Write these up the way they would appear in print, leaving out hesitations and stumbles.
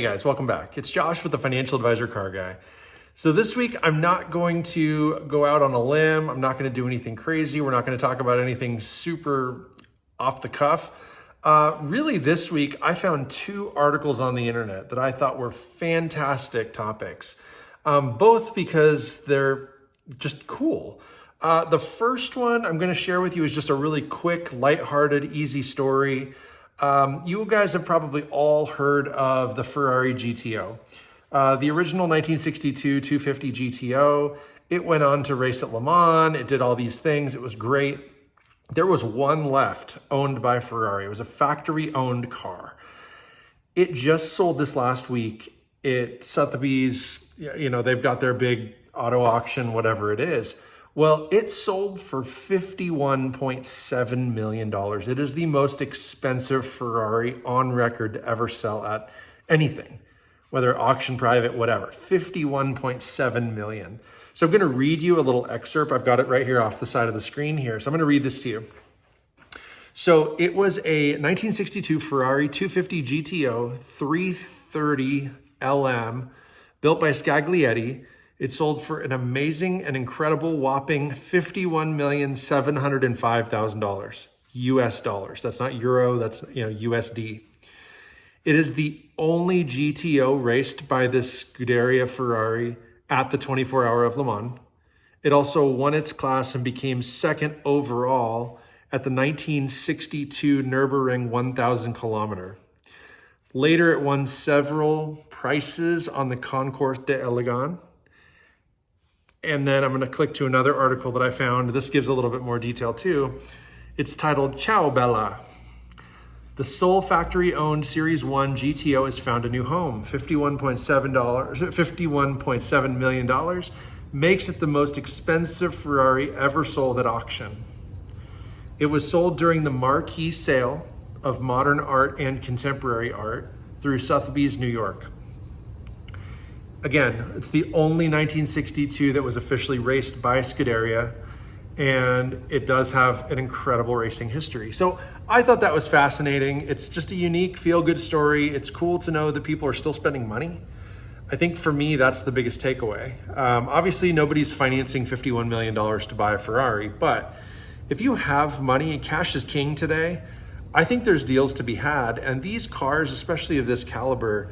Hey guys, welcome back. It's Josh with the Financial Advisor Car Guy. So this week, I'm not going to go out on a limb. I'm not going to do anything crazy. We're not going to talk about anything super off the cuff. Really this week, I found two articles on the internet that I thought were fantastic topics, both because they're just cool. The first one I'm going to share with you is just a really quick, lighthearted, easy story. You guys have probably all heard of the Ferrari GTO. The original 1962 250 GTO, it went on to race at Le Mans. It did all these things. It was great. There was one left owned by Ferrari. It was a factory-owned car. It just sold this last week at Sotheby's. They've got their big auto auction, whatever it is. Well, it sold for $51.7 million. It is the most expensive Ferrari on record to ever sell at anything, whether auction, private, whatever. $51.7 million. So I'm going to read you a little excerpt. I've got it right here off the side of the screen here. So I'm going to read this to you. So it was a 1962 Ferrari 250 GTO 330 LM built by Scaglietti. It sold for an amazing and incredible whopping $51,705,000 US dollars. That's not euro, that's USD. It is the only GTO raced by this Scuderia Ferrari at the 24-hour of Le Mans. It also won its class and became second overall at the 1962 Nürburgring 1,000 kilometer. Later, it won several prizes on the Concours d'Elegance. And then I'm going to click to another article that I found. This gives a little bit more detail too. It's titled, Ciao Bella. The sole factory-owned Series 1 GTO has found a new home. $51.7 million makes it the most expensive Ferrari ever sold at auction. It was sold during the marquee sale of modern art and contemporary art through Sotheby's, New York. Again, it's the only 1962 that was officially raced by Scuderia, and it does have an incredible racing history. So I thought that was fascinating. It's just a unique, feel-good story. It's cool to know that people are still spending money. I think for me, that's the biggest takeaway. Obviously, nobody's financing $51 million to buy a Ferrari, but if you have money, cash is king today, I think there's deals to be had. And these cars, especially of this caliber,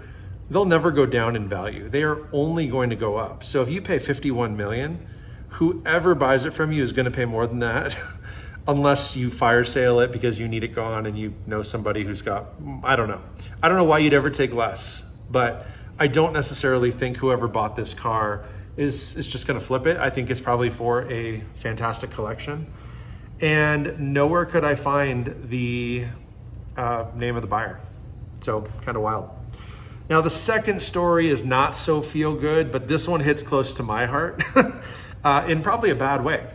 they'll never go down in value. They are only going to go up. So if you pay $51 million, whoever buys it from you is going to pay more than that, unless you fire sale it because you need it gone and you know somebody who's got, I don't know. I don't know why you'd ever take less, but I don't necessarily think whoever bought this car is just going to flip it. I think it's probably for a fantastic collection. And nowhere could I find the name of the buyer. So kind of wild. Now, the second story is not so feel good, but this one hits close to my heart in probably a bad way.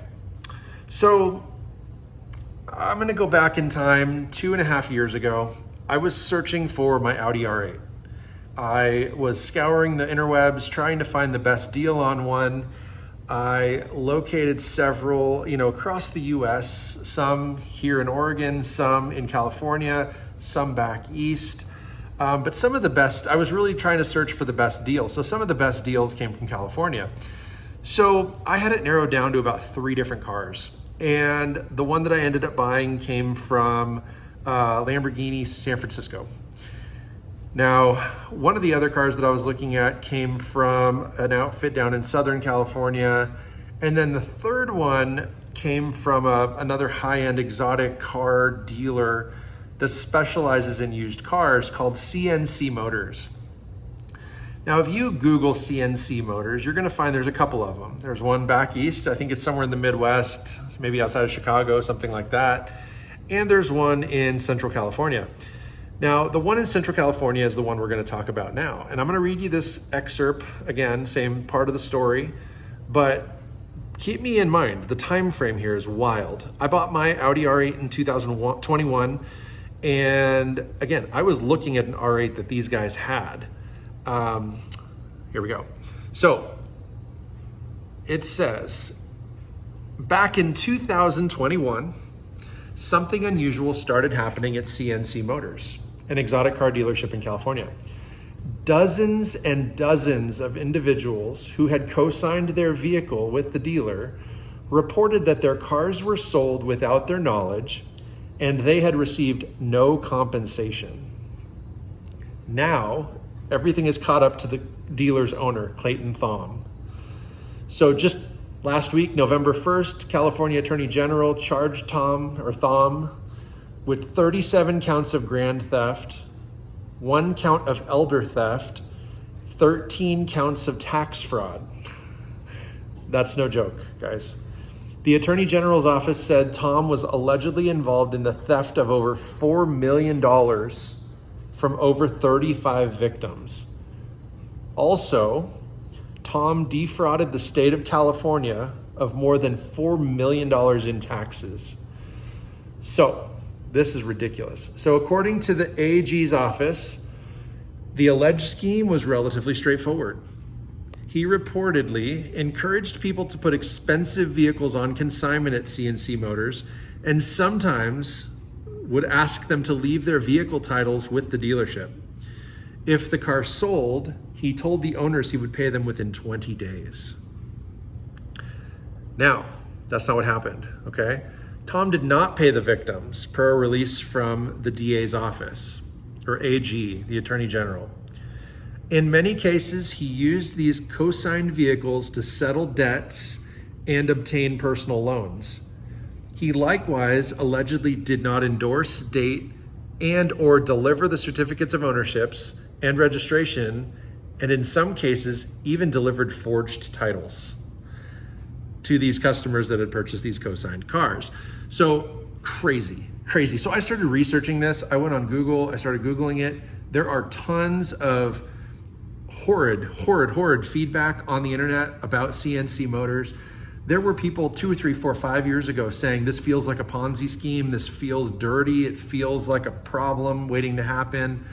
So I'm going to go back in time 2.5 years ago. I was searching for my Audi R8. I was scouring the interwebs, trying to find the best deal on one. I located several, across the US, some here in Oregon, some in California, some back east. But some of the best, I was really trying to search for the best deal. So some of the best deals came from California. So I had it narrowed down to about 3 different cars. And the one that I ended up buying came from Lamborghini San Francisco. Now, one of the other cars that I was looking at came from an outfit down in Southern California. And then the third one came from another high-end exotic car dealer that specializes in used cars called CNC Motors. Now, if you Google CNC Motors, you're gonna find there's a couple of them. There's one back east, I think it's somewhere in the Midwest, maybe outside of Chicago, something like that. And there's one in Central California. Now, the one in Central California is the one we're gonna talk about now. And I'm gonna read you this excerpt, again, same part of the story, but keep me in mind, the time frame here is wild. I bought my Audi R8 in 2021, and again, I was looking at an R8 that these guys had. Here we go. So it says, back in 2021, something unusual started happening at CNC Motors, an exotic car dealership in California. Dozens and dozens of individuals who had co-signed their vehicle with the dealer reported that their cars were sold without their knowledge and they had received no compensation. Now, everything is caught up to the dealer's owner, Clayton Thom. So just last week, November 1st, California Attorney General charged Thom with 37 counts of grand theft, 1 count of elder theft, 13 counts of tax fraud. That's no joke, guys. The Attorney General's office said Thom was allegedly involved in the theft of over $4 million from over 35 victims. Also, Thom defrauded the state of California of more than $4 million in taxes. So, this is ridiculous. So according to the AG's office, the alleged scheme was relatively straightforward. He reportedly encouraged people to put expensive vehicles on consignment at CNC Motors and sometimes would ask them to leave their vehicle titles with the dealership. If the car sold, he told the owners he would pay them within 20 days. Now, that's not what happened, okay? Thom did not pay the victims per a release from the DA's office, or AG, the Attorney General. In many cases, he used these co-signed vehicles to settle debts and obtain personal loans. He likewise allegedly did not endorse, date, and or deliver the certificates of ownerships and registration, and in some cases, even delivered forged titles to these customers that had purchased these co-signed cars. So crazy. So I started researching this. I went on Google, I started Googling it. There are tons of horrid feedback on the internet about CNC Motors. There were people 2, 3, 4, 5 years ago saying this feels like a Ponzi scheme, this feels dirty, it feels like a problem waiting to happen.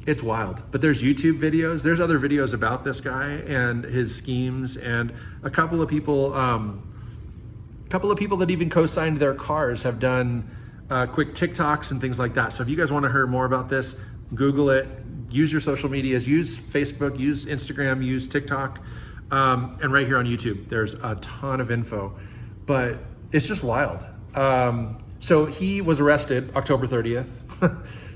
It's wild, but there's YouTube videos. There's other videos about this guy and his schemes, and a couple of people that even co-signed their cars have done quick TikToks and things like that. So if you guys want to hear more about this, Google it, use your social medias, use Facebook, use Instagram, use TikTok, and right here on YouTube, there's a ton of info, but it's just wild. So he was arrested October 30th.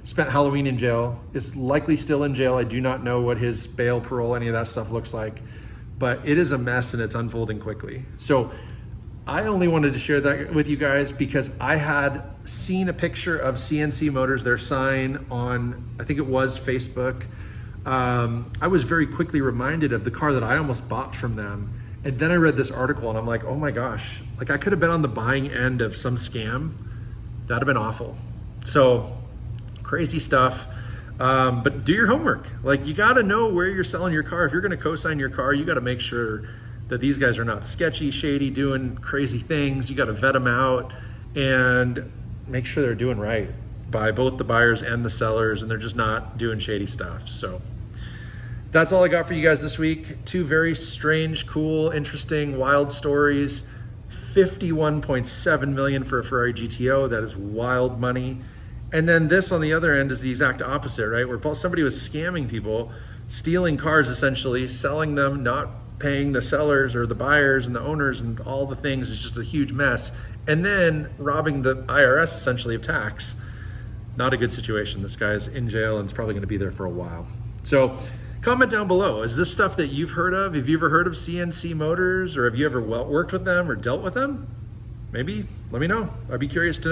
Spent Halloween in jail, is likely still in jail. I do not know what his bail, parole, any of that stuff looks like, but it is a mess and it's unfolding quickly. So I only wanted to share that with you guys because I had seen a picture of CNC Motors, their sign on, I think it was Facebook. I was very quickly reminded of the car that I almost bought from them. And then I read this article and I'm like, oh my gosh, like I could have been on the buying end of some scam. That'd have been awful. So crazy stuff, but do your homework. Like you got to know where you're selling your car. If you're going to co-sign your car, you got to make sure that these guys are not sketchy, shady, doing crazy things. You got to vet them out and make sure they're doing right by both the buyers and the sellers, and they're just not doing shady stuff. So that's all I got for you guys this week. 2 very strange, cool, interesting, wild stories. $51.7 million for a Ferrari GTO. That is wild money. And then this on the other end is the exact opposite, right? Where somebody was scamming people, stealing cars essentially, selling them, not paying the sellers or the buyers and the owners and all the things. It's just a huge mess. And then robbing the IRS essentially of tax. Not a good situation. This guy's in jail and is probably going to be there for a while. So comment down below. Is this stuff that you've heard of? Have you ever heard of CNC Motors, or have you ever worked with them or dealt with them? Maybe let me know. I'd be curious to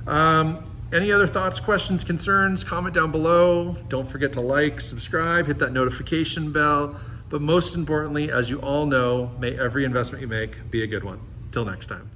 know. Any other thoughts, questions, concerns, comment down below. Don't forget to like, subscribe, hit that notification bell. But most importantly, as you all know, may every investment you make be a good one. Till next time.